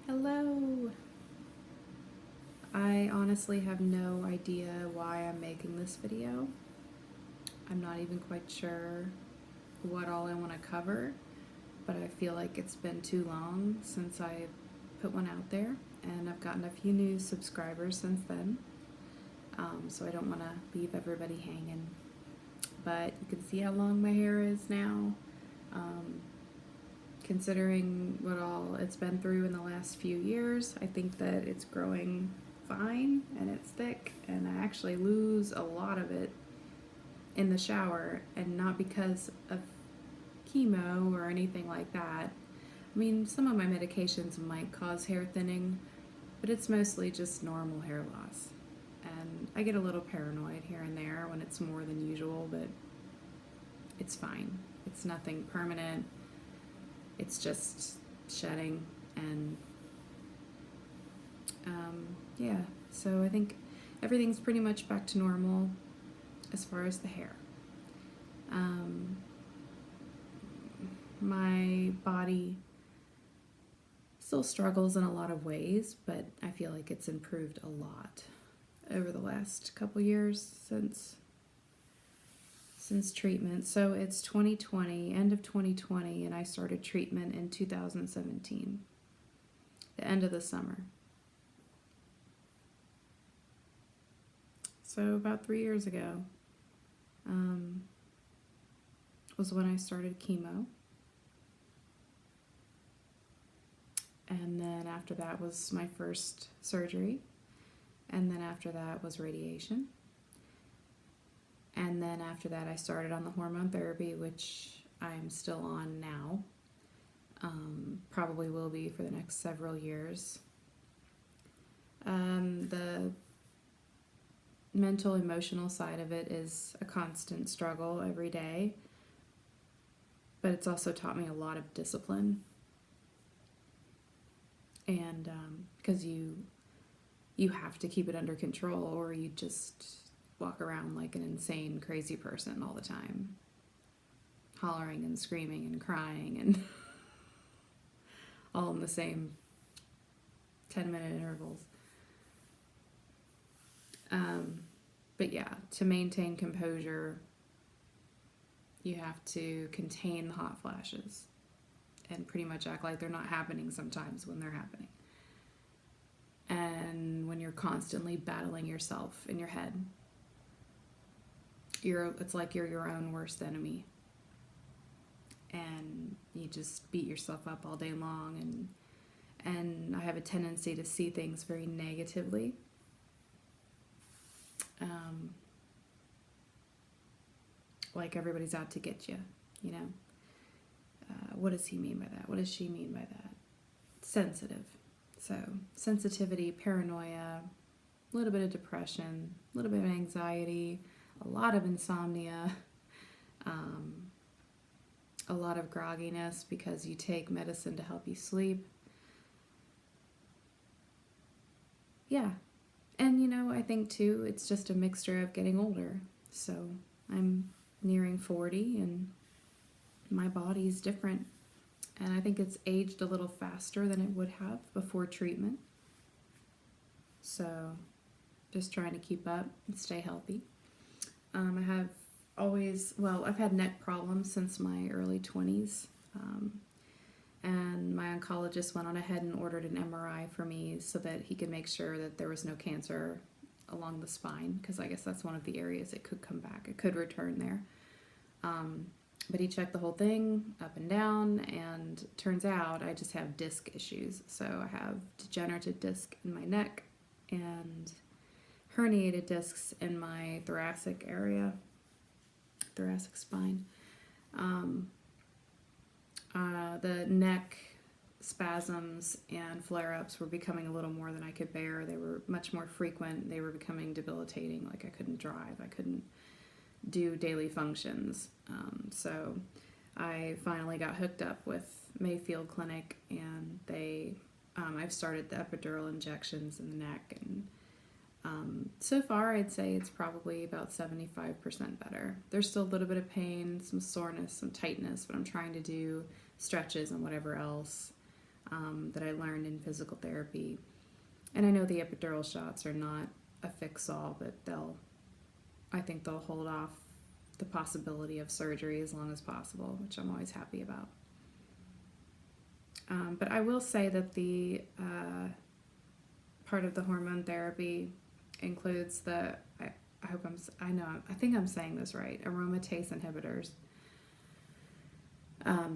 Hello! I honestly have no idea why I'm making this video. I'm not even quite sure what all I want to cover, but I feel like it's been too long since I put one out there, and I've gotten a few new subscribers since then, so I don't want to leave everybody hanging. But you can see how long my hair is now. Um, Considering what all it's been through in the last few years, I think that it's growing fine and it's thick, and I actually lose a lot of it in the shower, and not because of chemo or anything like that. I mean, some of my medications might cause hair thinning, but it's mostly just normal hair loss. And I get a little paranoid here and there when it's more than usual, but it's fine. It's nothing permanent. It's just shedding, and yeah, so I think everything's pretty much back to normal as far as the hair. My body still struggles in a lot of ways, but I feel like it's improved a lot over the last couple years since treatment. So it's 2020, end of 2020, and I started treatment in 2017, the end of the summer. So about 3 years ago was when I started chemo. And then after that was my first surgery. And then after that was radiation. And then after that I started on the hormone therapy, which I'm still on now. Probably will be for the next several years. The mental, emotional side of it is a constant struggle every day, but it's also taught me a lot of discipline. And because you have to keep it under control, or you just walk around like an insane, crazy person all the time, hollering and screaming and crying and all in the same 10-minute intervals. But yeah, to maintain composure, you have to contain the hot flashes and pretty much act like they're not happening sometimes when they're happening. And when you're constantly battling yourself in your head, it's like you're your own worst enemy. And you just beat yourself up all day long, and I have a tendency to see things very negatively. Like everybody's out to get you, you know. What does he mean by that? What does she mean by that? Sensitive. So sensitivity, paranoia, a little bit of depression, a little bit of anxiety, a lot of insomnia, a lot of grogginess because you take medicine to help you sleep. Yeah. And I think too, it's just a mixture of getting older. So I'm nearing 40, and my body's different. And I think it's aged a little faster than it would have before treatment. So just trying to keep up and stay healthy. I've had neck problems since my early 20s. And my oncologist went on ahead and ordered an MRI for me so that he could make sure that there was no cancer along the spine, because I guess that's one of the areas it could come back. It could return there. But he checked the whole thing up and down, and turns out I just have disc issues. So I have degenerative disc in my neck and herniated discs in my thoracic spine. The neck spasms and flare-ups were becoming a little more than I could bear. They were much more frequent. They were becoming debilitating. Like I couldn't drive. I couldn't do daily functions. So I finally got hooked up with Mayfield Clinic, and I've started the epidural injections in the neck, and so far I'd say it's probably about 75% better. There's still a little bit of pain, some soreness, some tightness, but I'm trying to do stretches and whatever else that I learned in physical therapy. And I know the epidural shots are not a fix-all, but I think they'll hold off the possibility of surgery as long as possible, which I'm always happy about. But I will say that the part of the hormone therapy includes I think I'm saying this right, aromatase inhibitors.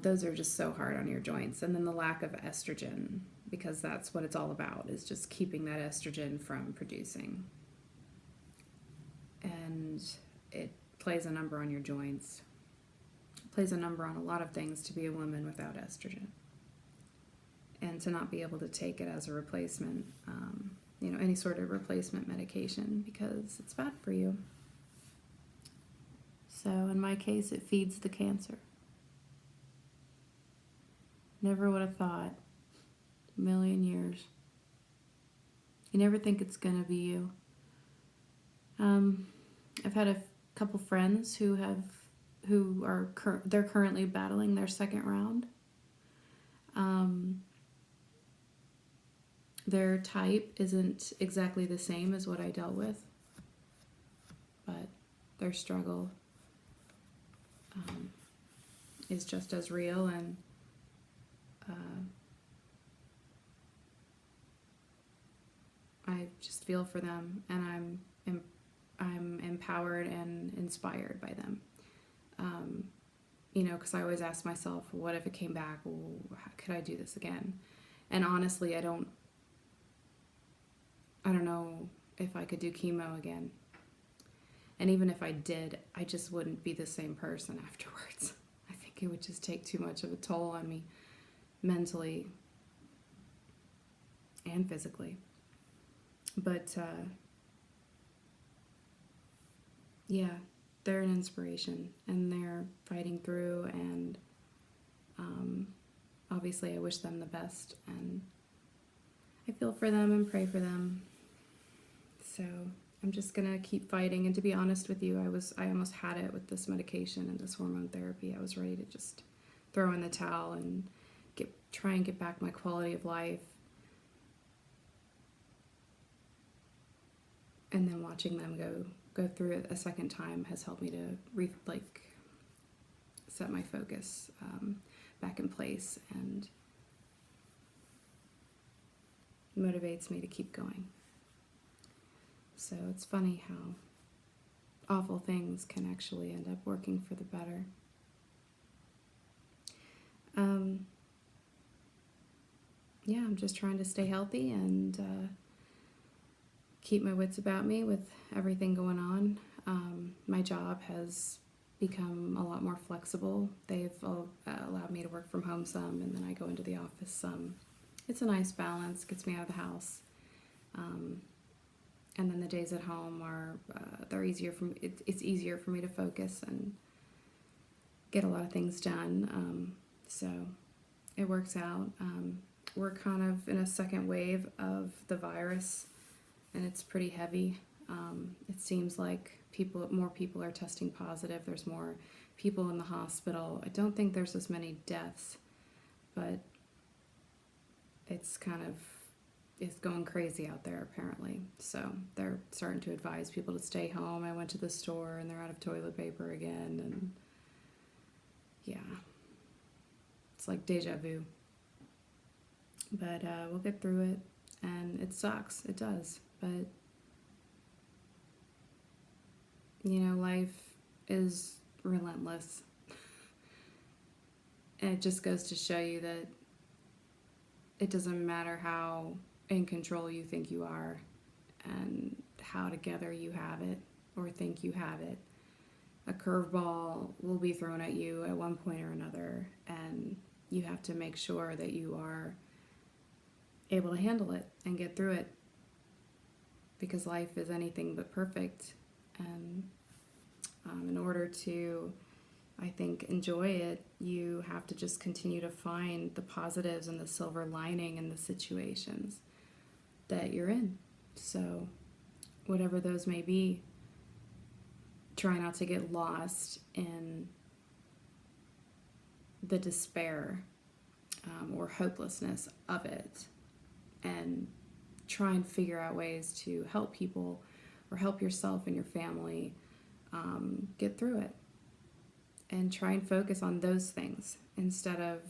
Those are just so hard on your joints. And then the lack of estrogen, because that's what it's all about, is just keeping that estrogen from producing. And it plays a number on your joints. It plays a number on a lot of things to be a woman without estrogen. And to not be able to take it as a replacement, any sort of replacement medication, because it's bad for you. So in my case, it feeds the cancer. Never would have thought. A million years. You never think it's gonna be you. I've had a couple friends they're currently battling their second round. Their type isn't exactly the same as what I dealt with, but their struggle is just as real, and I just feel for them, and I'm empowered and inspired by them. Because I always ask myself, what if it came back? Well, how could I do this again? And honestly, I don't know if I could do chemo again. And even if I did, I just wouldn't be the same person afterwards. I think it would just take too much of a toll on me mentally and physically. But yeah, they're an inspiration, and they're fighting through, and obviously I wish them the best, and I feel for them and pray for them. So I'm just gonna keep fighting. And to be honest with you, I almost had it with this medication and this hormone therapy. I was ready to just throw in the towel and try and get back my quality of life. And then watching them go through it a second time has helped me to set my focus back in place, and motivates me to keep going. So it's funny how awful things can actually end up working for the better. Yeah, I'm just trying to stay healthy and keep my wits about me with everything going on. My job has become a lot more flexible. They've allowed me to work from home some, and then I go into the office some. It's a nice balance, gets me out of the house. And then the days at home are they're easier for me. It's easier for me to focus and get a lot of things done. So it works out. We're kind of in a second wave of the virus, and it's pretty heavy. It seems like more people are testing positive. There's more people in the hospital. I don't think there's as many deaths, but it's going crazy out there apparently. So they're starting to advise people to stay home. I went to the store and they're out of toilet paper again, and yeah, it's like deja vu. But we'll get through it, and it sucks. It does, but life is relentless. And it just goes to show you that it doesn't matter how in control you think you are and how together you have it or think you have it. A curveball will be thrown at you at one point or another, and you have to make sure that you are able to handle it and get through it, because life is anything but perfect. And in order to, I think, enjoy it, you have to just continue to find the positives and the silver lining in the situations that you're in. So whatever those may be, try not to get lost in the despair or hopelessness of it, and try and figure out ways to help people or help yourself and your family get through it. And try and focus on those things instead of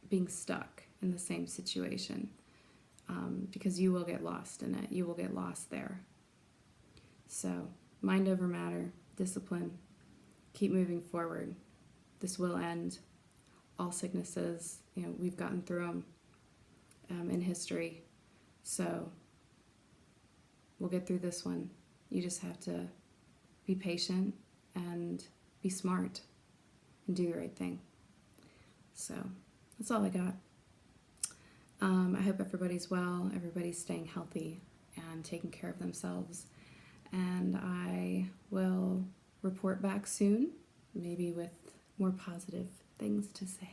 being stuck in the same situation, because you will get lost in it. You will get lost there. So, mind over matter, discipline, keep moving forward. This will end. All sicknesses, we've gotten through them in history. So, we'll get through this one. You just have to be patient and be smart and do the right thing. So, that's all I got. I hope everybody's well, everybody's staying healthy and taking care of themselves. And I will report back soon, maybe with more positive things to say.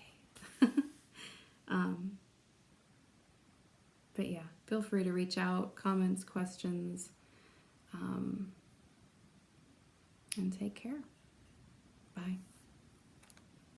But yeah, feel free to reach out, comments, questions, and take care. Bye.